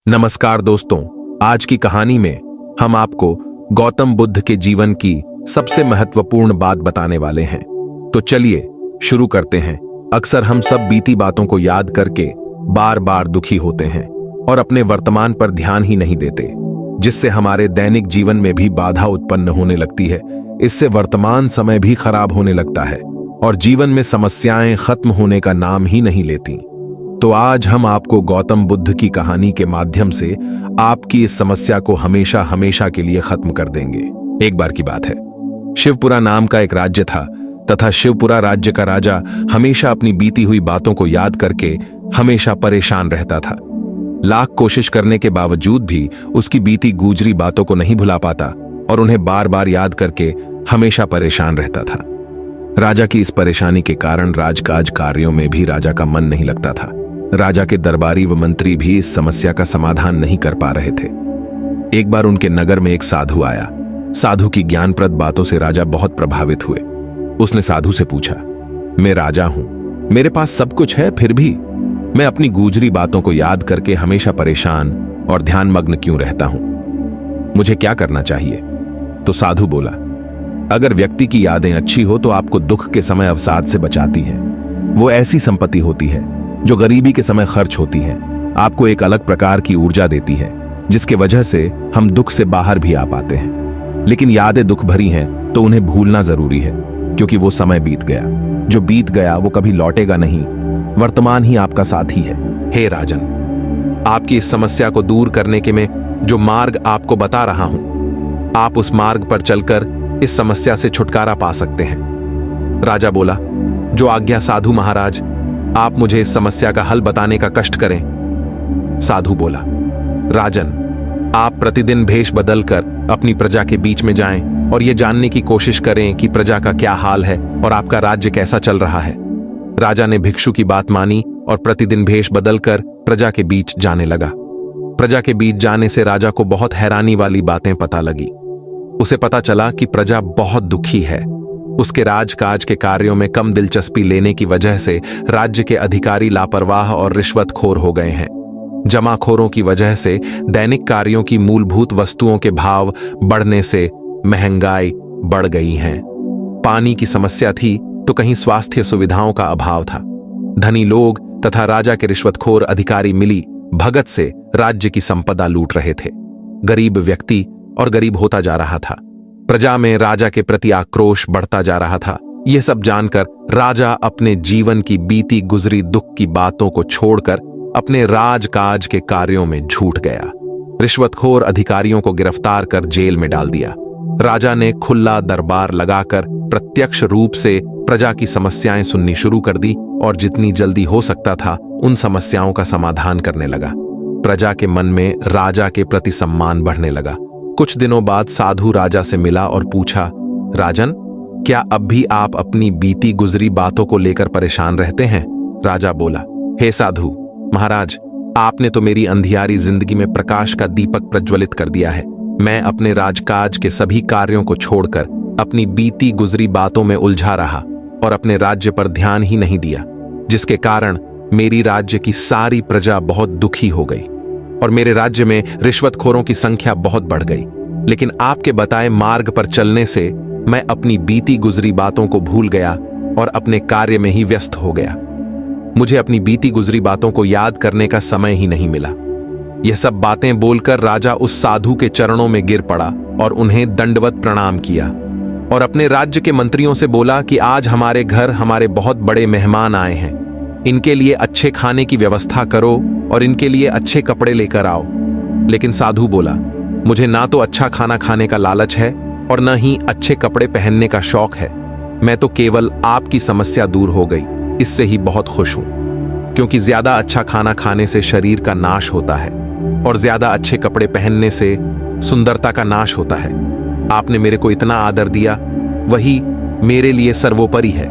नमस्कार दोस्तों, आज की कहानी में हम आपको गौतम बुद्ध के जीवन की सबसे महत्वपूर्ण बात बताने वाले हैं। तो चलिए शुरू करते हैं। अक्सर हम सब बीती बातों को याद करके बार बार दुखी होते हैं और अपने वर्तमान पर ध्यान ही नहीं देते, जिससे हमारे दैनिक जीवन में भी बाधा उत्पन्न होने लगती है। इससे वर्तमान समय भी खराब होने लगता है और जीवन में समस्याएं खत्म होने का नाम ही नहीं लेती। तो आज हम आपको गौतम बुद्ध की कहानी के माध्यम से आपकी इस समस्या को हमेशा हमेशा के लिए खत्म कर देंगे। एक बार की बात है, शिवपुरा नाम का एक राज्य था तथा शिवपुरा राज्य का राजा हमेशा अपनी बीती हुई बातों को याद करके हमेशा परेशान रहता था। लाख कोशिश करने के बावजूद भी उसकी बीती गुजरी बातों को नहीं भुला पाता और उन्हें बार बार याद करके हमेशा परेशान रहता था। राजा की इस परेशानी के कारण राजकाज कार्यों में भी राजा का मन नहीं लगता था। राजा के दरबारी व मंत्री भी इस समस्या का समाधान नहीं कर पा रहे थे। एक बार उनके नगर में एक साधु आया। साधु की ज्ञानप्रद बातों से राजा बहुत प्रभावित हुए। उसने साधु से पूछा, मैं राजा हूं, मेरे पास सब कुछ है, फिर भी मैं अपनी गुजरी बातों को याद करके हमेशा परेशान और ध्यानमग्न क्यों रहता हूं? मुझे क्या करना चाहिए? तो साधु बोला, अगर व्यक्ति की यादें अच्छी हो तो आपको दुख के समय अवसाद से बचाती है। वो ऐसी संपत्ति होती है जो गरीबी के समय खर्च होती है, आपको एक अलग प्रकार की ऊर्जा देती है, जिसके वजह से हम दुख से बाहर भी आ पाते हैं। लेकिन यादें दुख भरी हैं तो उन्हें भूलना जरूरी है, क्योंकि वो समय बीत गया। जो बीत गया वो कभी लौटेगा नहीं। वर्तमान ही आपका साथी है। हे राजन, आपकी इस समस्या को दूर करने के मैं जो मार्ग आपको बता रहा हूं, आप उस मार्ग पर चलकर इस समस्या से छुटकारा पा सकते हैं। राजा बोला, जो आज्ञा साधु महाराज, आप मुझे इस समस्या का हल बताने का कष्ट करें। साधु बोला, राजन, आप प्रतिदिन भेष बदलकर अपनी प्रजा के बीच में जाएं और यह जानने की कोशिश करें कि प्रजा का क्या हाल है और आपका राज्य कैसा चल रहा है। राजा ने भिक्षु की बात मानी और प्रतिदिन भेष बदलकर प्रजा के बीच जाने लगा। प्रजा के बीच जाने से राजा को बहुत हैरानी वाली बातें पता लगी। उसे पता चला कि प्रजा बहुत दुखी है। उसके राजकाज के कार्यों में कम दिलचस्पी लेने की वजह से राज्य के अधिकारी लापरवाह और रिश्वतखोर हो गए हैं। जमाखोरों की वजह से दैनिक कार्यों की मूलभूत वस्तुओं के भाव बढ़ने से महंगाई बढ़ गई है। पानी की समस्या थी तो कहीं स्वास्थ्य सुविधाओं का अभाव था। धनी लोग तथा राजा के रिश्वतखोर अधिकारी मिली भगत से राज्य की संपदा लूट रहे थे। गरीब व्यक्ति और गरीब होता जा रहा था। प्रजा में राजा के प्रति आक्रोश बढ़ता जा रहा था। यह सब जानकर राजा अपने जीवन की बीती गुजरी दुख की बातों को छोड़कर अपने राजकाज के कार्यों में झूठ गया। रिश्वतखोर अधिकारियों को गिरफ्तार कर जेल में डाल दिया। राजा ने खुला दरबार लगाकर प्रत्यक्ष रूप से प्रजा की समस्याएं सुननी शुरू कर दी और जितनी जल्दी हो सकता था उन समस्याओं का समाधान करने लगा। प्रजा के मन में राजा के प्रति सम्मान बढ़ने लगा। कुछ दिनों बाद साधु राजा से मिला और पूछा, राजन, क्या अब भी आप अपनी बीती गुजरी बातों को लेकर परेशान रहते हैं? राजा बोला, हे साधु महाराज, आपने तो मेरी अंधियारी जिंदगी में प्रकाश का दीपक प्रज्वलित कर दिया है। मैं अपने राजकाज के सभी कार्यों को छोड़कर अपनी बीती गुजरी बातों में उलझा रहा और अपने राज्य पर ध्यान ही नहीं दिया, जिसके कारण मेरी राज्य की सारी प्रजा बहुत दुखी हो गई और मेरे राज्य में रिश्वतखोरों की संख्या बहुत बढ़ गई। लेकिन आपके बताए मार्ग पर चलने से मैं अपनी बीती गुजरी बातों को भूल गया और अपने कार्य में ही व्यस्त हो गया। मुझे अपनी बीती गुजरी बातों को याद करने का समय ही नहीं मिला। यह सब बातें बोलकर राजा उस साधु के चरणों में गिर पड़ा और उन्हें दंडवत प्रणाम किया और अपने राज्य के मंत्रियों से बोला कि आज हमारे घर हमारे बहुत बड़े मेहमान आए हैं, इनके लिए अच्छे खाने की व्यवस्था करो और इनके लिए अच्छे कपड़े लेकर आओ। लेकिन साधु बोला, मुझे ना तो अच्छा खाना खाने का लालच है और न ही अच्छे कपड़े पहनने का शौक है। मैं तो केवल आपकी समस्या दूर हो गई, इससे ही बहुत खुश हूं, क्योंकि ज्यादा अच्छा खाना खाने से शरीर का नाश होता है और ज्यादा अच्छे कपड़े पहनने से सुंदरता का नाश होता है। आपने मेरे को इतना आदर दिया, वही मेरे लिए सर्वोपरि है।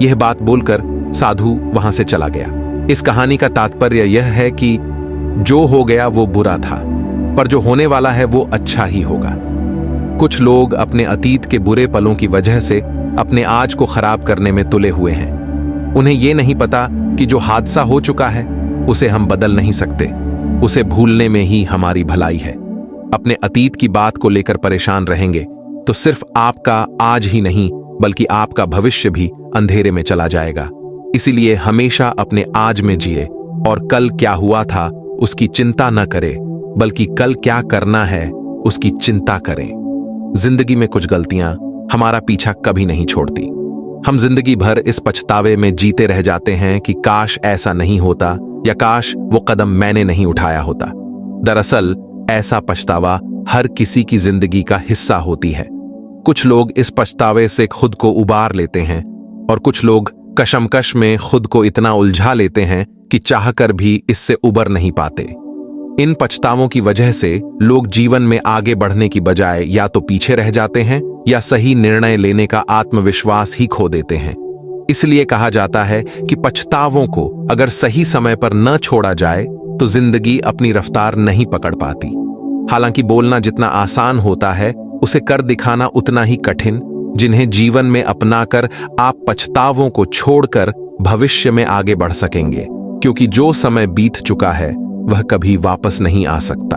यह बात बोलकर साधु वहां से चला गया। इस कहानी का तात्पर्य यह है कि जो हो गया वो बुरा था, पर जो होने वाला है वो अच्छा ही होगा। कुछ लोग अपने अतीत के बुरे पलों की वजह से अपने आज को खराब करने में तुले हुए हैं। उन्हें ये नहीं पता कि जो हादसा हो चुका है उसे हम बदल नहीं सकते, उसे भूलने में ही हमारी भलाई है। अपने अतीत की बात को लेकर परेशान रहेंगे तो सिर्फ आपका आज ही नहीं बल्कि आपका भविष्य भी अंधेरे में चला जाएगा। इसीलिए हमेशा अपने आज में जिए और कल क्या हुआ था उसकी चिंता न करें, बल्कि कल क्या करना है उसकी चिंता करें। जिंदगी में कुछ गलतियां हमारा पीछा कभी नहीं छोड़ती। हम जिंदगी भर इस पछतावे में जीते रह जाते हैं कि काश ऐसा नहीं होता या काश वो कदम मैंने नहीं उठाया होता। दरअसल ऐसा पछतावा हर किसी की जिंदगी का हिस्सा होती है। कुछ लोग इस पछतावे से खुद को उबार लेते हैं और कुछ लोग कशमकश में खुद को इतना उलझा लेते हैं कि चाहकर भी इससे उबर नहीं पाते। इन पछतावों की वजह से लोग जीवन में आगे बढ़ने की बजाय या तो पीछे रह जाते हैं या सही निर्णय लेने का आत्मविश्वास ही खो देते हैं। इसलिए कहा जाता है कि पछतावों को अगर सही समय पर न छोड़ा जाए तो जिंदगी अपनी रफ्तार नहीं पकड़ पाती। हालांकि बोलना जितना आसान होता है उसे कर दिखाना उतना ही कठिन, जिन्हें जीवन में अपनाकर आप पछतावों को छोड़कर भविष्य में आगे बढ़ सकेंगे, क्योंकि जो समय बीत चुका है वह कभी वापस नहीं आ सकता।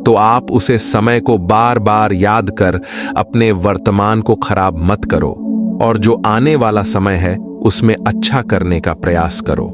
तो आप उसे समय को बार बार याद कर अपने वर्तमान को खराब मत करो और जो आने वाला समय है उसमें अच्छा करने का प्रयास करो।